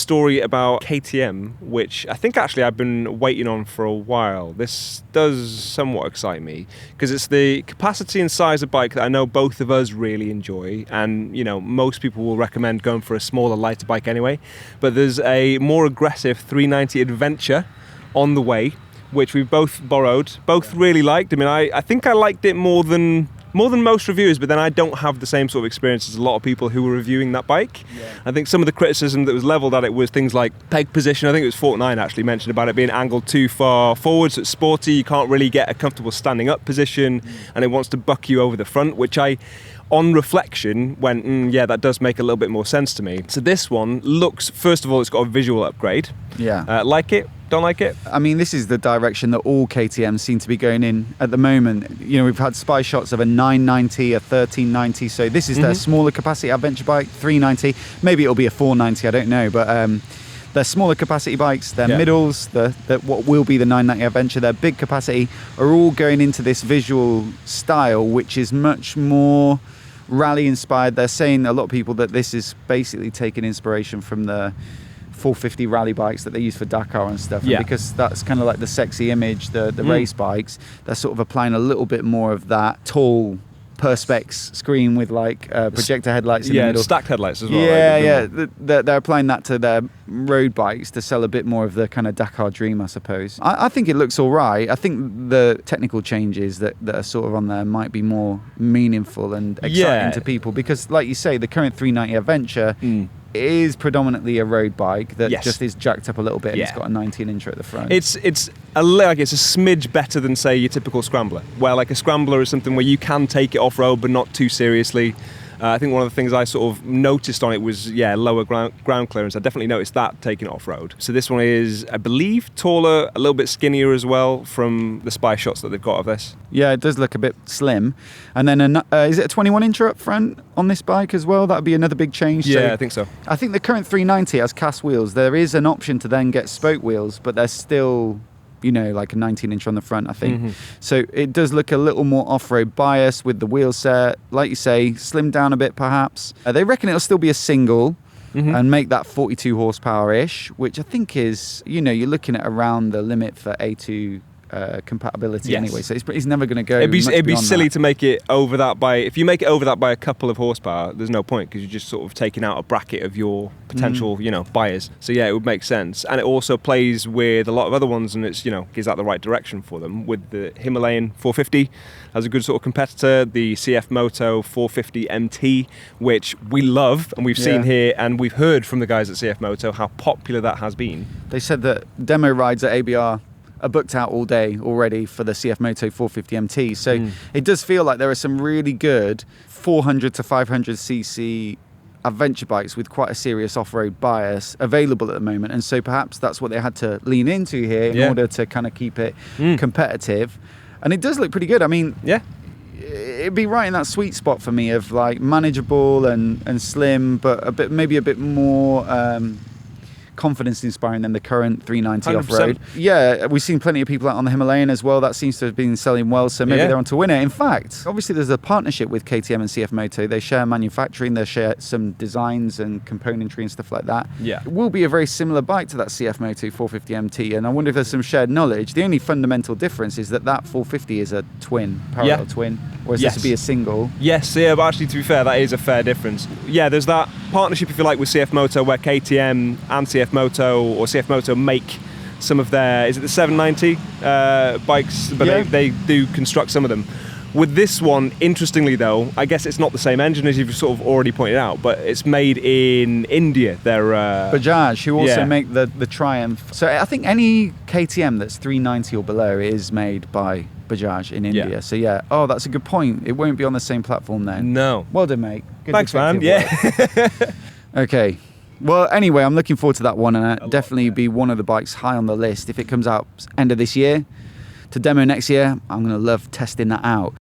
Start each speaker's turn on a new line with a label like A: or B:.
A: story about KTM, which I think actually I've been waiting on for a while. This does somewhat excite me because it's the capacity and size of bike that I know both of us really enjoy, and most people will recommend going for a smaller, lighter bike anyway. But there's a more aggressive 390 Adventure on the way, which we've both borrowed, both really liked. I mean, I think I liked it more than most reviewers, but then I don't have the same sort of experience as a lot of people who were reviewing that bike. Yeah. I think some of the criticism that was levelled at it was things like peg position. I think it was Fortnite actually mentioned about it being angled too far forward, so it's sporty, you can't really get a comfortable standing up position, and it wants to buck you over the front, which I, on reflection, went, yeah, that does make a little bit more sense to me. So this one looks, first of all, it's got a visual upgrade.
B: Yeah.
A: Like it? Don't like it?
B: I mean, this is the direction that all KTMs seem to be going in at the moment. We've had spy shots of a 990, a 1390, so this is their smaller capacity adventure bike, 390. Maybe it'll be a 490, I don't know, but they're smaller capacity bikes, they're middles, what will be the 990 Adventure, their big capacity, are all going into this visual style, which is much more rally inspired. They're saying, a lot of people, that this is basically taking inspiration from the 450 rally bikes that they use for Dakar and stuff. And because that's kind of like the sexy image, the race bikes, they're sort of applying a little bit more of that tall perspex screen with like projector headlights in the middle.
A: Stacked headlights as well.
B: They're applying that to their road bikes to sell a bit more of the kind of Dakar dream, I suppose. I think it looks all right. I think the technical changes that are sort of on there might be more meaningful and exciting to people, because like you say, the current 390 Adventure is predominantly a road bike that just is jacked up a little bit, and it's got a 19-incher at the front.
A: It's a smidge better than, say, your typical scrambler, where like a scrambler is something where you can take it off-road but not too seriously. I think one of the things I sort of noticed on it was, lower ground clearance. I definitely noticed that taking it off-road. So this one is, I believe, taller, a little bit skinnier as well from the spy shots that they've got of this.
B: Yeah, it does look a bit slim. And then, is it a 21-incher up front on this bike as well? That would be another big change.
A: Yeah, I think so.
B: I think the current 390 has cast wheels. There is an option to then get spoke wheels, but they're still, like a 19-inch on the front, I think. So it does look a little more off-road bias with the wheel set. Like you say, slimmed down a bit perhaps. They reckon it'll still be a single and make that 42 horsepower-ish, which I think is, you're looking at around the limit for A2 compatibility anyway, so it's never going to go. It'd
A: be silly to make it over that by, if you make it over that by a couple of horsepower, there's no point, because you're just sort of taking out a bracket of your potential buyers. So yeah, it would make sense, and it also plays with a lot of other ones, and it's gives that the right direction for them. With the Himalayan 450 as a good sort of competitor, the CF Moto 450 MT, which we love and we've seen here, and we've heard from the guys at CF Moto how popular that has been.
B: They said that demo rides at ABR are booked out all day already for the CF Moto 450 MT. So it does feel like there are some really good 400 to 500cc adventure bikes with quite a serious off-road bias available at the moment. And so perhaps that's what they had to lean into here in order to kind of keep it competitive. And it does look pretty good. I mean, it'd be right in that sweet spot for me of like manageable and slim, but maybe a bit more confidence inspiring than the current 390 off-road. Yeah, we've seen plenty of people out on the Himalayan as well. That seems to have been selling well, so maybe they're on to win it. In fact, obviously there's a partnership with KTM and CF Moto. They share manufacturing, they share some designs and componentry and stuff like that. Yeah. It will be a very similar bike to that CF Moto 450 MT, and I wonder if there's some shared knowledge. The only fundamental difference is that 450 is a parallel twin, whereas this would be a single.
A: Yes, but actually, to be fair, that is a fair difference. Yeah, there's that partnership, if you like, with CF Moto, where KTM and CF Moto, or CF Moto, make some of their, is it the 790 bikes, but they do construct some of them. With this one, interestingly though, I guess it's not the same engine as you've sort of already pointed out, but it's made in India. They're
B: Bajaj, who also make the Triumph. So I think any KTM that's 390 or below is made by Bajaj in India. So that's a good point. It won't be on the same platform then.
A: No.
B: Well done, mate. Good.
A: Thanks, man.
B: Okay. Well, anyway, I'm looking forward to that one, and it'll definitely be one of the bikes high on the list. If it comes out end of this year to demo next year, I'm going to love testing that out.